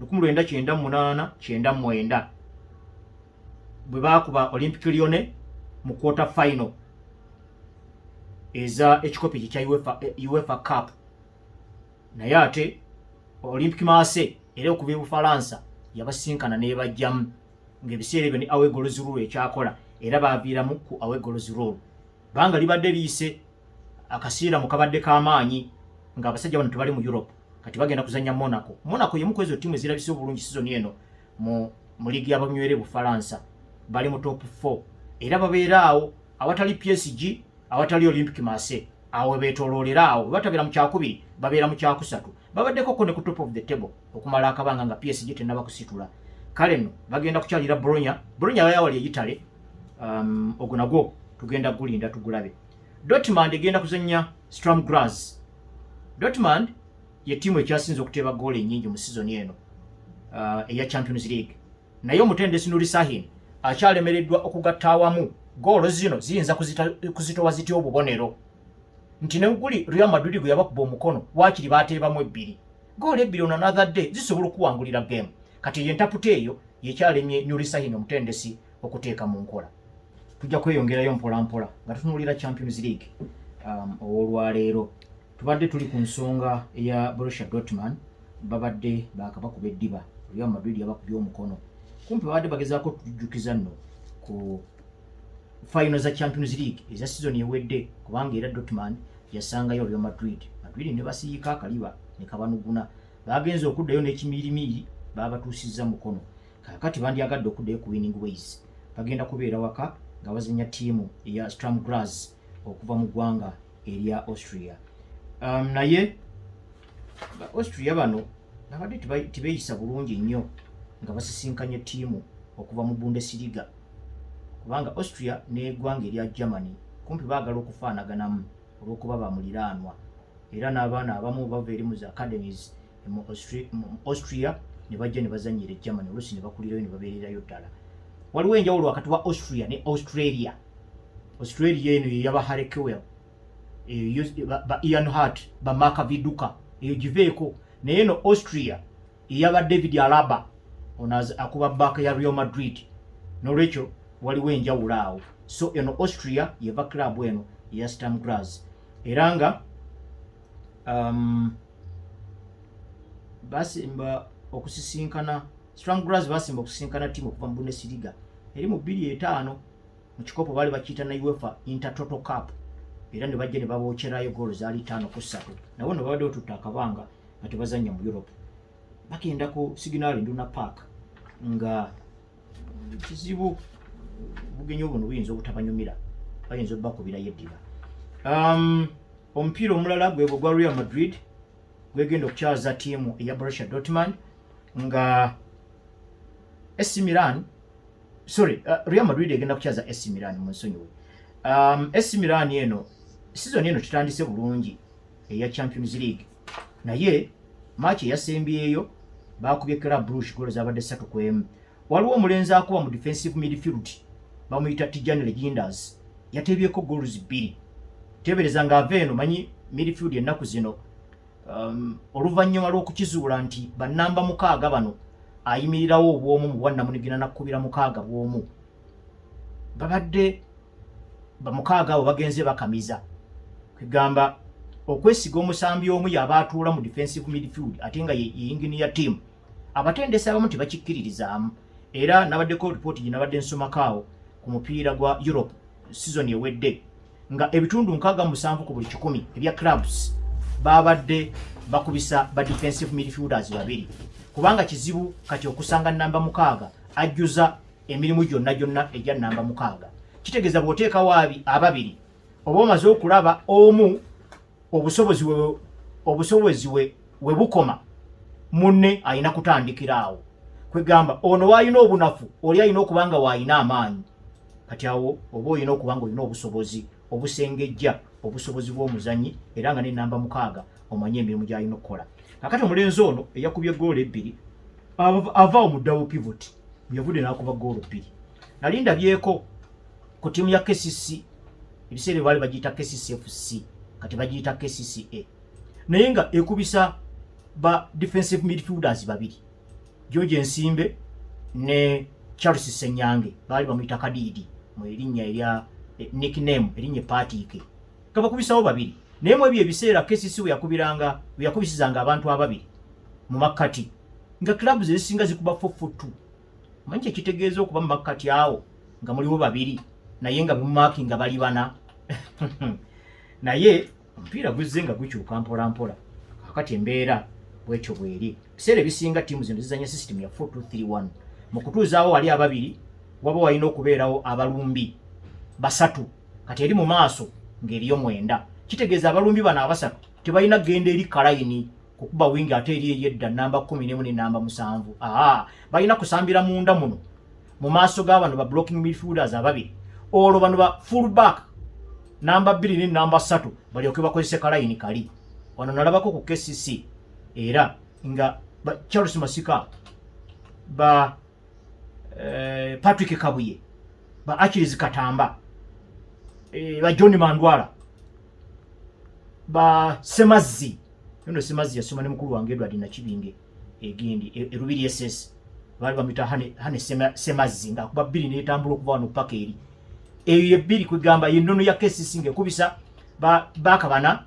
1998-99 bwe baakuba Olympic Lyon mu quarter final eza ekikopo kya UEFA Cup naye ate Olympic Marseille era okuva Bufalansa yabasinkana n'ebajjamu ng'ebiseera ebyo ne Away Goals Rule ekyakola era baaviiramu ku Away Goals Rule banga libadde liise akasiira mu kabadde k'amaanyi ng'abasajja bano tebali mu Europe kati bagenda kuzanya Monaco yemu ku ezo ttiimu ezirabise obulungi sizoni eno mu ligi y'abanywere Bufalansa bali mu top 4 era babeera awo awatali PSG awatali Olympic Marseille awo beetooloolera awo batabeera mu kyakubiri babeera mu kyakusatu babaddeko ko ne ku top of the table okumala akabanga nga PSG tennaba kusitula kale nno bagenda kukyalira Bologna bayawali eyitale ogwo nagwo tugenda gulinda tugulabe Dortmund egenda kuzanya Sturm Graz Dortmund ye ttiimu ekyasinze okuteeba goolo ennyingi mu sizoni eno eya Champions League naye omutendesi Nuri Sahin akyalemereddwa okugatta awamu goolo zino ziyinza kuzitowa zitya obubonero nti ne guli Real Madrid gwe yabakuba omukono waakiri baateebamu 2 goolo 2 on another day zisobola okuwangulira game kati ye ntapute eyo yekyalemye Nuri Sahin omutendesi okuteeka mu nkola tujja kweyongerayo mpolampola nga tutunuulira Champions League olwaleero tubadde tuli ku nsonga eya Borussia Dortmund babadde baakabakuba eddiba Real Madrid yabakubye omukono kumpi babadde bagezaako tujjukiza nno ku final za Champions League eza season ewedde kubanga era Dortmund yasangayo Real Madrid ne basiika akaliba ne kabanuguna bagenze okuddayo n'ekimirimiri babatuusizza mukono kakati bandyagadde okuddayo ku winning ways bagenda kubeera waka nga bazanya ttiimu eya Sturm Graz okuva mu ggwanga erya Austria. Naye Austria bano nabadde tibeeyisa bulungi nnyo nga basisinkanye ttiimu okuva mu Bundesliga, kubanga Austria n'eggwanga erya Germany kumpi baagala okufaanaganamu olw'okuba bamuliraanwa, era n'abaana abamu bava eri mu zi academies mu Austria ne bajja ne bazannyira Germany, oluusi ne bakulirayo ne babeererayo ddala. Waliwo enjawulo wakati wa Austria ne Australia. Australia eno yeyaba Harry Kewell, ba Ian Hart, ba Mark Viduka, eyo giveeko. Naye eno Austria yeyaba David Alaba, ono akuba bbaaka ya Real Madrid. N'olwekyo waliwo enjawulo awo. So eno Austria yeva club eno ya Sturm Graz. Era nga basimba okusisinkana, Sturm Graz basimba okusisinkana ttiimu okuva mu Bundesliga eri mu 2-5 mu kikopo baali bakiyita na UEFA Intertoto Cup, era ne bajja ne babookerayo goolo zaali 5-3. Nabo ne babadde otutta akabanga nga tebazannya mu Europe. Bagenda ku Signal Iduna Park nga kizibu bugenyi buno buyinza obutabanyumira, bayinza obbakubirayo eddiba. Omupiira omulala gwe gwa Real Madrid gwegenda okukyaza ttiimu eya Borussia Dortmund nga Real Madrid egenda kukyaza AC Milan mu nsonyiwe. AC Milan eno season eno kitandise bulungi eya Champions League, naye match eyasembyeyo bakubye Club Brugge goolo zabadde 3-1. Waliwo omulenzi akuba mu defensive midfield bamuyita Tijani Legenders, yateebyeko goolo 2. Tebereza nga ava eno, manyi midfield ennaku zino oluvannyuma lw'okukizuula nti bannamba 6 bano ayimirirawo obwomu mu bwannamunigina nakkubira 6 bw'omu, babadde ba 6 abo bagenze bakamiza, kwegamba okwesiga omusambi omu yaba atuula mu defensive midfield ate nga yeyingini ya team. Abatendesi abamu tebakikkiririzaamu, era nabaddeko ripooti gye nabadde nsomako ku mupiira gwa Europe season ewedde nga ebitundu 67 ku buli 100 ebya clubs babadde bakubisa ba defensive midfielders 2, kubanga kizibu kati okusanga namba 6 ajjuza emirimu gyonna ejja namba 6. Kitegeeza bw'oteekawo ababiri oba omaze okulaba omu obusobozi we bukoma, munne ayina kutandikira awo. Kwegamba ono wayina obunafu, oli ayina okubanga wayina amaanyi. Kati awo oba oyina okubanga olina obusobozi obusengejja obusobozi bw'omuzannyi, era nga ne namba 6 omanye emirimu gy'alina okukola. Kakati omulenzi ono eyakubye goolo 2 ava omuddawo pivot, yavudde n'akuba goolo 2. Nali ndabyeko ku ttiimu ya KCC, ebiseera baali bagiyita KCC FC, kati bagiyita KCCA, naye nga ekubisa ba defensive midfielders 2, George Nsimbe ne Charles Senyange, baali bamuyita Kadidi mu erinnya erya nickname erinnya Patike, kabakubisawo 2. Naye mu ebyo ebiseera KCC we yakubisizanga abantu 2 mu makkati, nga clubs ezisinga zikuba 4-4-2. Manyi ekitegeeza okuba mu makkati awo nga muliwo 2 naye nga mumaki nga bali 4. Naye omupiira guzze nga gukyuka mpola mpola, kakati embeera bwekyo bweri. Biseera ebisinga ttiimu zino zizanya system ya 4-2-3-1. Mu kutuuzaawo wali 2 waba walina okubeerawo abalumbi 3, kati eri mu maaso ng'eriyo 9. Kitegeeza abalumbi bano 3 tebalina genda eri kalayini kukuba wingi ate eri edda namba 11 ne namba 7. Balina kusambira munda muno mu maaso g'abano ba blocking midfielders 2, olwo bano ba fullback namba 2 ne namba 3 balyoke bakozese kalayini kali. Wano nalabako ku KCC era nga ba Charles Masika, ba Patrick Kabuye, ba Achilles Katamba, ba John Mandwala, ba Semazzi. Yono Semazzi yasoma ne mukulu wange Edward Nakibinge egindi erubiri SS, bali bamita hane Semazzi nga kuba 2 netambula okuva wano paka eri. Eyo 2 kwegamba yennono ya KCC ngekubisa bakabana,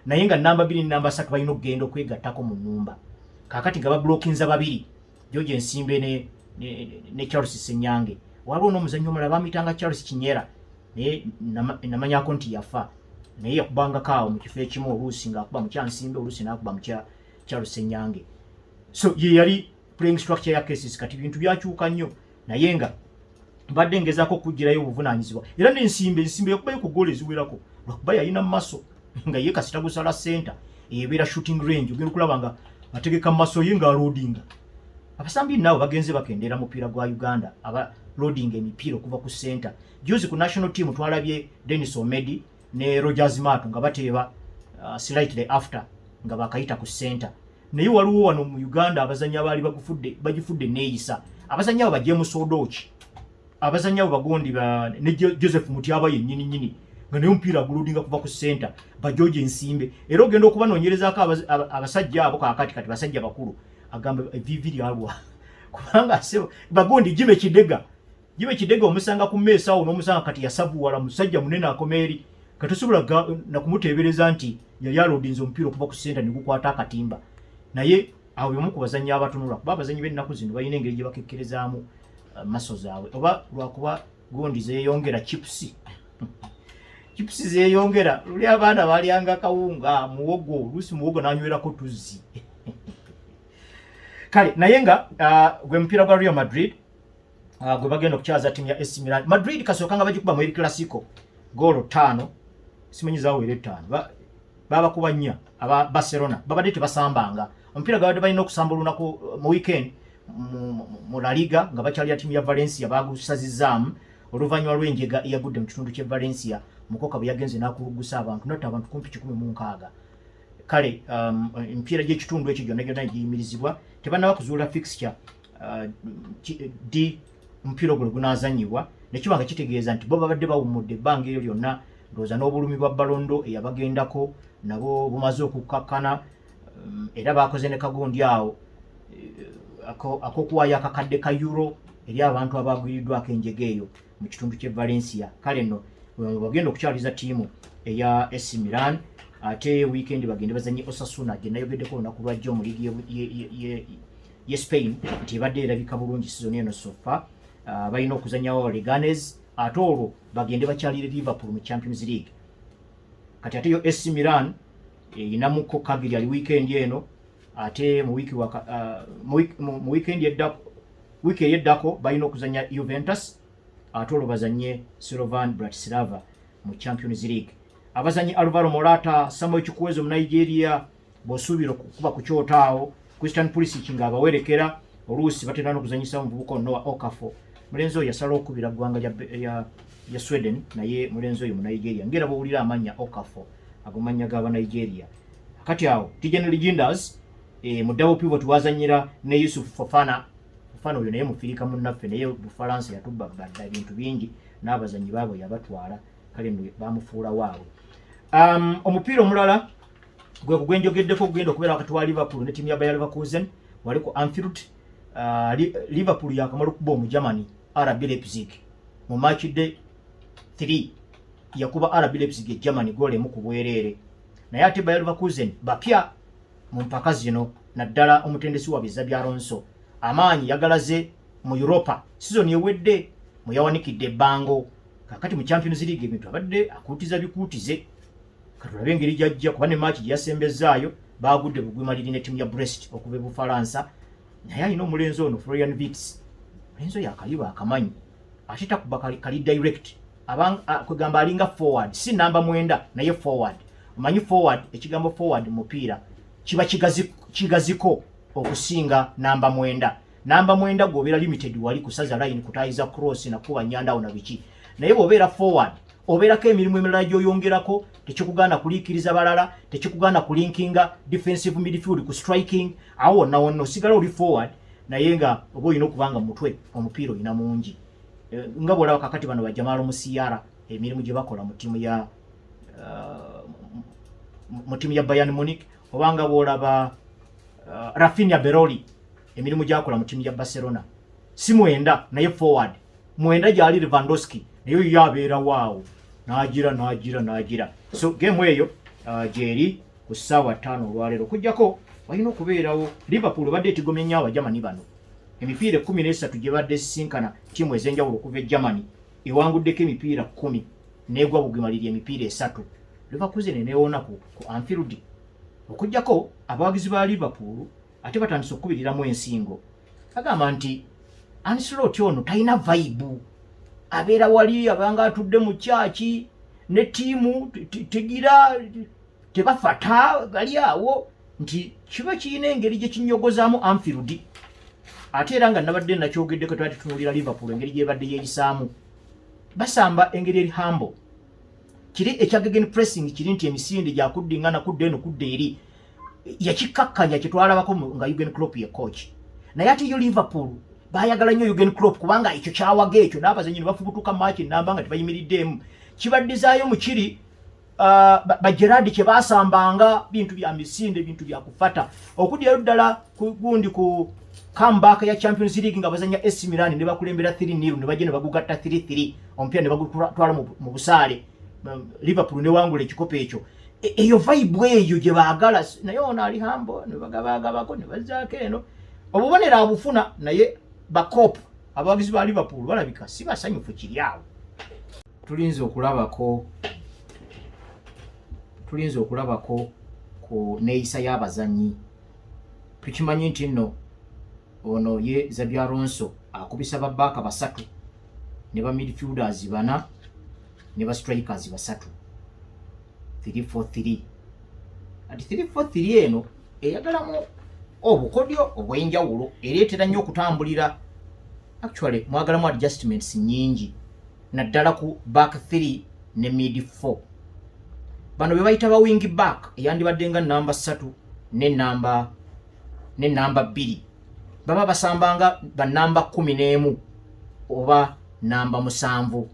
naye nga namba 2 ne namba 3 balina okugenda okwegattako mu nnumba. Kakati nga bablockinza 2, George Nsimbe ne Charles Senyange. Waliwo n'omuzannyi omulala bamitanga Charles Kinyera, naye namanyako nti yafa, naye yakubangako awo mu kifo ekimu, oluusi ng'akuba mu Kyansimbe, oluusi n'akuba mu Charles Senyange. So ye yali playing structure ya KCC. Kati bintu byakyuka nnyo, naye nga mbadde ngezaako okugirayo obuvunaanyizibwa. Era n'ensimbe yakubayo ku goolo eziwerako lwakuba yalina muscle nga ye kasita gusala center ebeera shooting range ogenda okulaba nga ategeka muscle ye nga loadinga. Abasambi nabo bagenze bakendera mupiira gwa Uganda aba loading emipiira okuva ku center. Juzi ku national team twalabye Dennis Omedi ne Rogers Mato nga bateeba slightly after nga bakayita ku center. Naye waliwo wano mu Uganda abazannya bali bagifudde neeyisa. Abazannya abo ba James Odochi, abazannya abo bagondi ba ne Joseph Mutyaba yennyini nga naye omupiira guludinga kuva ku center ba George Nsimbe. Era ogenda okubanoonyerezaako abasajja abo kaakati kati basajja bakulu agamba viviri alwa kubanga sebo bagondi Jime Kidega omusanga ku mesa awo n'omusanga kati yasavuwala musajja munene akomeeri katosobola na kumuteebereza nti yali alodinze omupiira okuva ku center ne gukwata akatimba. Naye awo yomu ku bazannya abatunula kuba abazanyi b'ennaku zino balina engeri gye bakekkerezaamu maso zaabwe oba lwakuba gondi zeeyongera chipusi zeeyongera luli abaana balyanga kawunga muwogo lusi muwogo n'anywerako tuzzi kale naye nga gwe mupiira gwa Real Madrid gwe bagenda okukyaza ttiimu ya AC Milan. Madrid kasooka nga bagikuba mu El Clasico goolo 5 simanyi zaawere 5 babakuba 4 aba Barcelona babadde tebasambanga omupiira gwabadde balina okusamba olunaku mu weekend mu La Liga nga bakyalira ttiimu ya Valencia bagusazizaamu oluvannyuma lw'enjega eyagudde mu kitundu ky'e Valencia mukoka bwe yagenze n'akulugusa abantu natta abantu kumpi 16. Kale emipiira gy'ekitundu ekyo gyonna giyimirizibwa tebannaba kuzuula fixture di omupiira ogwo gunaazannyibwa nekiba nga kitegeeza nti bo babadde bawummudde ebbanga eryo lyonna ndowooza n'obulumi bwa balondo eyabagendako nabo bumaze okukkakkana era bakoze ne kagundi awo ak'okuwaayo akakadde ka euro eri abantu abagwiriddwako enjega eyo mu kitundu ky'e Valencia. Kale nno bagenda okukyaliza ttiimu eya AC Milan ate weekend bagende bazanye Osasuna gye nayogeddeko olunaku lwajjo mu liigi ye Spain nti ebadde erabika bulungi sizoni eno sofa. Balina okuzanyawo Leganes ate olwo bagende bakyalire Liverpool mu Champions League. Kati ate yo AC Milan inamuko Cagliari ali weekend eno ate mu weekend yeddako balina okuzanya Juventus ate olwo bazanye Slovan Bratislava mu Champions League. Abazanyi Alvaro Morata, Samuel Chukwueze mu Nigeria bosuubira okukuba ku kyotaawo. Christian Pulisic nga abawerekera oluusi batera n'okuzanyisa omuvubuka Noah Okafor. Mulenzi oyo yasala okubira ggwanga ya Sweden naye mulenzi oyo mu Nigeria ngera bawulira amanya Okafor agomanya g'aba Nigeria. Kati awo Tijani Legenders mu double pivot wazanyira ne Yusuf Fofana oyo naye mufirika munnaffe naye Bufalansa yatubba badda ebintu bingi n'abazanyi baabo yabatwala kale bamufuula waabwe. Omupiira omulala gwe kugwenjogeddeko kugenda okubeera wakati wa Liverpool ne ttiimu ya Bayer Leverkusen wali ku Anfield. Liverpool yakamala okuba omu Germany RB Leipzig mu match day 3 yakuba RB Leipzig e Germany goal emu ku bwereere. Naye ate Bayer Leverkusen bapya mu mpaka zino naddala omutendesi wa biza bya Alonso amaanyi yagalaze mu Europa season ewedde mu yawanikidde ebbango kakati mu Champions League ebintu abadde akuutiza bikuutize katulabe engeri gyajja kuba ne match gye yasembezaayo baagudde bugwimaliri ne ttiimu ya Brest okuva e Bufalansa. Naye alina omulenzi ono Florian Wirtz mulenzi oyo akaliba akamanyi ate takuba kali direct kwegamba alinga forward si namba 9 naye forward. Omanyi forward ekigambo forward mupiira kiba kigaziko okusinga namba 9. Namba 9 gwobeera limited wali kusaza line kutayiza cross na kuba nyanda ona biki naye bwobeera forward obeerako emirimu emirala gy'oyongerako tekikugaana kuliikiriza balala tekikugaana kulinkinga defensive midfield ku striking awo wonna wonna osigala oli forward naye nga oba olina okubanga mutwe omupiira olina mungi nga bwolaba kakati bano bajamaalo mu CR emirimu gye bakola mu ttiimu ya Bayern Munich obanga bwolaba Rafinha Beroli emirimu gyakola mu ttiimu ya Barcelona si 9 naye forward 9 gyali Lewandowski naye yabeera waawo nagira so game eyo gyeri ku ssaawa 5 olwaleero kujjako walina okubeerawo Liverpool badde etigomya nnyo Abajamani bano emipiira 13 gye badde sisinkana ttiimu ez'enjawulo okuva e Germany ewanguddeko emipiira 10 neegwa bugwimaliri emipiira 3. Leverkusen neewona ku Anfield okujjako abawagizi ba Liverpool ate batandise okukubiriramu ensingo agamba nti Ancelotti ono talina vibe abeera wali abanga atudde mu kyaki ne tiimu tegira tebafata gali awo nti kiba kiyina engeri gye kinyogozaamu Anfield. Ate era nga nabadde nakyogeddeko twali tutunuulira Liverpool engeri gyebadde yeeyisaamu basamba engeri eri humble. Kiri ekya gegen pressing kiri nti emisinde gyakuddingana kudde eno kudde eri yakikakkanya kyetwalabako nga Jurgen Klopp ye coach. Naye ate yo Liverpool bayagala nnyo Jurgen Klopp kubanga ekyo kyawaga ekyo n'abazanyi ne bafubutuka match namba nga tebayimiriddemu. Kibaddizaayo mu kiri ba Gerard kye basambanga bintu bya misinde bintu bya kufata okudyayo ddala gundi ku comeback ya Champions League nga bazanya AC Milan ne bakulembera 3-0 ne bagenda bagugatta 3-3 ompya ne bagutwala mu busaale Liverpool ne wangula ekikopo ekyo. Eyo vibe eyo gye baagala naye ono ali hambo ne bagabagabako ne bazaako eno obubonera abufuna naye bakop abawagizi ba Liverpool balabika si basanyufu kiri awo. Tulinze okulabako ku neeyisa y'abazanyi. Tukimanyi nti nno ono ye Xabi Alonso akubisa babbaaka basatu ne ba midfielders bana ne ba strikers basatu 3-4-3. Ati 3-4-3 eno eyagalamu obukodyo obw'enjawulo ereetera nnyo okutambulira. Actually mwagalamu adjustments nnyingi naddala ku back 3 ne mid 4. Bano be bayita ba wing back eyandibadde nga namba 3 ne namba 2 baba basambanga ba namba 11 oba namba 7.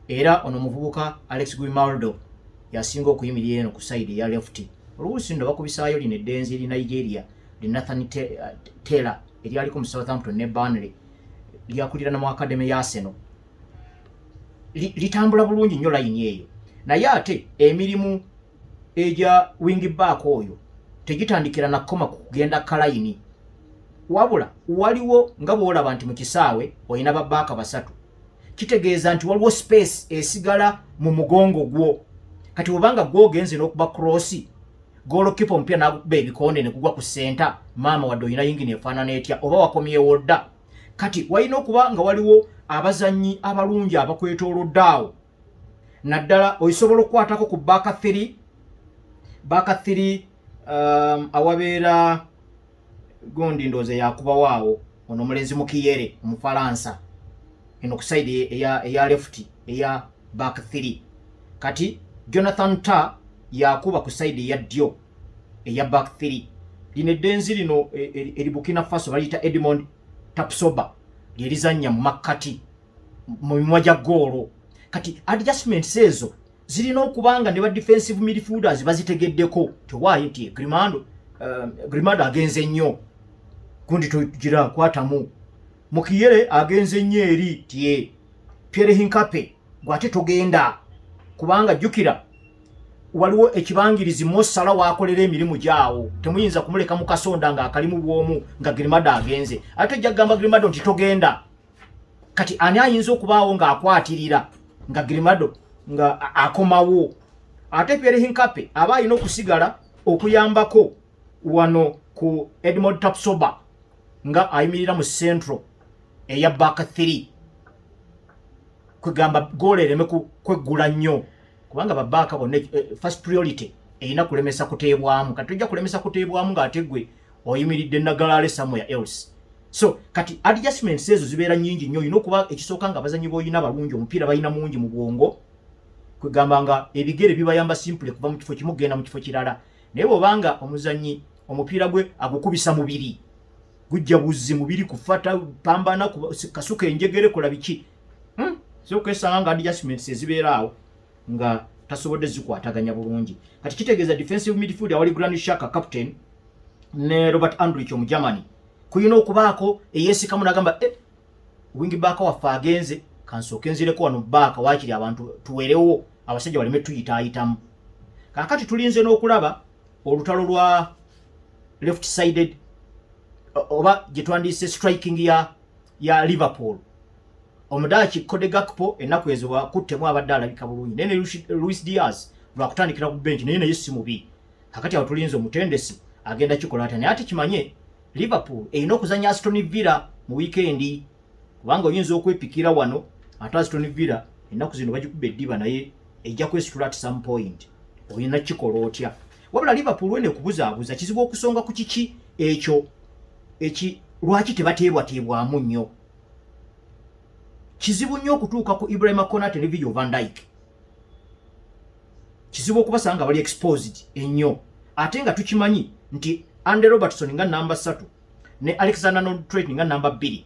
Era ono muvubuka Alex Grimaldo yasinga okuyimirira eno ku side ya left. Oluusi ndo bakubisaayo lino eddenzi eri Nigeria li Nathan Taylor eryaliko mu Southampton ne Burnley lyakulira na mu academy ya Arsenal. Litambula bulungi nnyo line eyo. Naye ate emirimu eja wing back oyo tegitandikira na koma kugenda kalayini. Wabula waliwo nga bwolaba nti mu kisaawe olina babbaaka basatu. Kitegeeza nti waliwo space esigala mu mugongo gwo. Kati obanga gwogenze n'okuba cross goalkeeper mpya n'akuba ebikonde ne kugwa ku center maama wadde olina yingini efaanana etya oba wakomyewo dda. Kati walina okuba nga waliwo abazanyi abalungi abakwetoolodde awo. Naddala oyisobola okukwatako ku baaka 3 awabeera gondi ndooza yakuba waawo ono omulenzi Mukiyere Omufalansa eno ku side eya left eya back 3. Kati Jonathan Tah yakuba ku side eya ddyo eya back 3. Lino eddenzi lino eri Burkina Faso baliyita Edmond Tapsoba lyerizannya mu makkati mu mimwa gya goolo. Kati adjustments ezo zirina okubanga ne ba defensive midfielders bazitegeddeko tewaayo nti Grimaldo agenze nnyo gundi tugira kwatamu Mukiyere agenze nnyo eri tie Pierre Hincape gwate togenda kubanga jukira waliwo ekibangirizi Mosala wakolera emirimu gyawo temuyinza kumuleka mu kasonda nga akalimu bwomu nga Grimaldo agenze ate jagamba Grimaldo nti togenda. Kati ani ayinza okubaawo nga akwatirira nga Grimaldo nga akomawo. Ate Pierre Hincape aba alina okusigala okuyambako wano ku Edmond Tapsoba nga ayimirira mu central eya back 3 kwegamba goal ereme kweggula nnyo kubanga babbaaka bonna first priority erina kulemesa kuteebwamu. Kati tojja kulemesa kuteebwamu ng'ategwe oyimiridde nagalale somewhere else. So kati adjustments ezo zibeera nnyingi nnyo. Olina okuba ekisooka nga abazanyi b'olina balungi omupiira balina mungi mu bwongo kwegamba nga ebigere bibayamba simple kuva mu kifo kimu kugenda mu kifo kirala. Naye bw'obanga omuzanyi omupiira gwe agukubisa mubiri gujja buzzi mubiri kufata pambana kasuka enjegere kola biki so kwesanga nga adjustments ezibeera awo nga tasobodde zikwataganya bulungi. Kati kitegeeza defensive midfielder wali Granit Xhaka captain ne Robert Andrich omu Germany kuyina okubaako eyeesikamu n'agamba wing back waffe agenze kansooke nzireko wano baaka waakiri abantu tuwerewo abasajja baleme tuyitaayitamu. Kaakati tulinze n'okulaba olutalo lwa left sided oba gye twandiyise striking ya Liverpool. Omudaaki Cody Gakpo ennaku ezo wakuttemu abadde alabika bulungi naye ne Luis Diaz lwakutandikira ku bench naye si mubi. Kakati awo tulinze omutendesi agenda kikola ate naye ate kimanye Liverpool erina okuzanya Aston Villa mu weekend kubanga oyinza okwepikira wano ate Aston Villa ennaku zino bagikuba eddiba naye ejja kwesitula at some point oyina kikola otya wabula Liverpool wene kubuzaabuza kizibu okusonga ku kiki ekyo lwaki tebateebwateebwamu nnyo kizibu nnyo okutuuka ku Ibrahima Konate ne Virgil van Dijk kizibu okubasanga bali exposed ennyo ate nga tukimanyi nti Andy Robertson nga namba 3 ne Alexander Arnold nga namba 2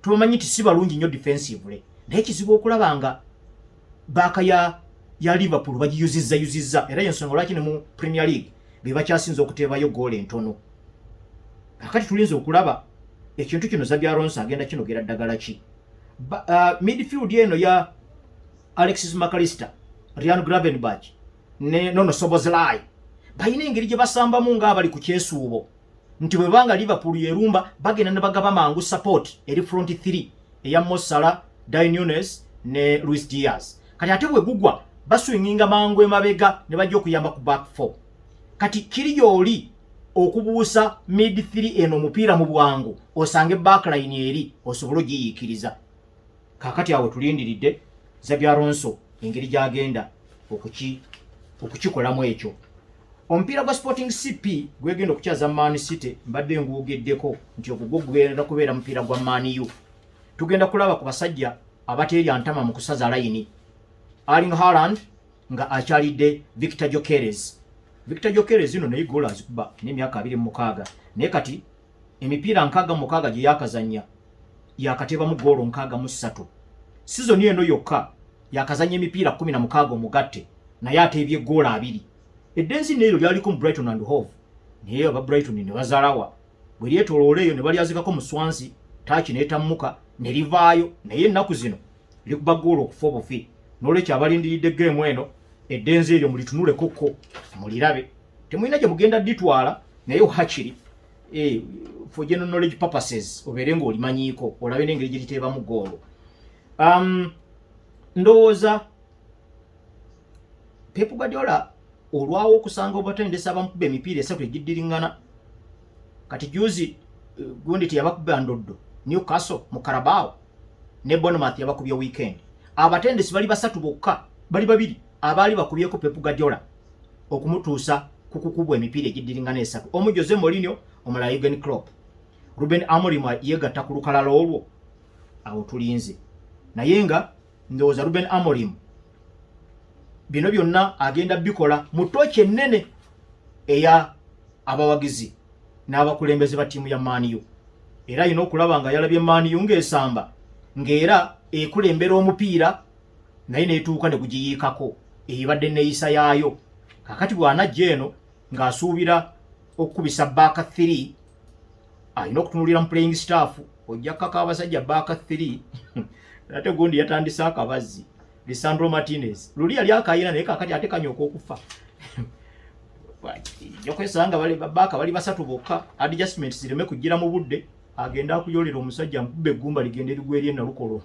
tubamanyi nti si balungi nnyo defensively naye kizibu okulabanga baaka ya Liverpool bagiyuzizza era yensonga lwaki ne mu Premier League be bakyasinza okuteebayo goal entono kakati tulinze okulaba ekintu kino Xabi Alonso agenda kinogera ddagala ki midfield eno ya Alexis McAllister, Ryan Gravenberch ne Nono Szoboszlai bayina engeri gye basambamu ng'abali ku kyesuubo nti bwe banga Liverpool yerumba bagenda ne bagaba mangu support eri front 3 eya Mo Salah, Darwin Núñez ne Luis Diaz kati ate bwe gugwa baswinginga mangu emabega ne bajja okuyamba ku back 4 kati kiri yoli okubuusa mid 3 eno mupiira mu bwangu osange backline eri osobola ogiyikiriza kakati awo tulindiridde Xabi Alonso engeri gyagenda okukikolamu ekyo omupiira gwa Sporting CP gwegenda okukyaza Man City mbadde nguugeddeko nti okugwo gugenda kubeera mupiira gwa Man U tugenda kulaba ku basajja abateerya ntama mu kusaza layini Erling Haaland nga akyalidde Victor Gyökeres ino naye goal azikuba n'emyaka 26 naye kati emipiira 66 gye yakazanya yakateba mu goal 63 season eno yokka yakazanya emipiira 16 omugatte naye ateebye goal 2 eddenzi neero lyaliko mu Brighton and Hove naye aba Brighton ne bazalawa bwe lyetoloola eyo ne balyazikako mu Swansea taaki neetammuka ne livaayo naye ennaku zino likuba goal okufa obufi n'olwekyo abalindiridde game eno eddenzi eryo mulitunuleko ko mulirabe temulina gye mugenda ditwala naye hakiri for general knowledge purposes obeere ng'olimanyiiko olabe n'engeri gye liteebamu goolo ndowooza Pep Guardiola olwawo okusanga obatendesa abamukuba emipiira 3 egiddiringana kati juzi gundi teyabakuba ndoddo Newcastle mu Carabao ne Bournemouth yabakubye weekend abatendesi bali 3 bokka bali 2 abaali bakubyeko Pep Guardiola okumutuusa kukukubwa emipiira egiddiringana 3 omu Jose Mourinho omulala Jurgen Klopp Ruben Amorim yegatta ku lukalala olwo awo tulinze naye nga ndowooza Ruben Amorim bino byonna agenda bikola mu tooki ennene eya abawagizi n'abakulembeze ba ttiimu ya Man U era alina okulaba nga yalabye Man U ng'esamba ng'era ekulembera omupiira naye neetuuka ne gugiyiikako eyibadde neeyisa yaayo kakati bw'anajja eno ng'asuubira okukubisa baaka 3 alina okutunulira mu playing staff ojja kaka abasajja baaka 3 ate gundi yatandise akabazzi Lisandro Martinez luli yali akayina naye kakati ate kanyooka okufa yokwesanga bali baaka bali 3 bokka adjustments zireme kujjira mu budde agenda akuyolera omusajja mukubbe eggumba ligende ligwerye nalukolo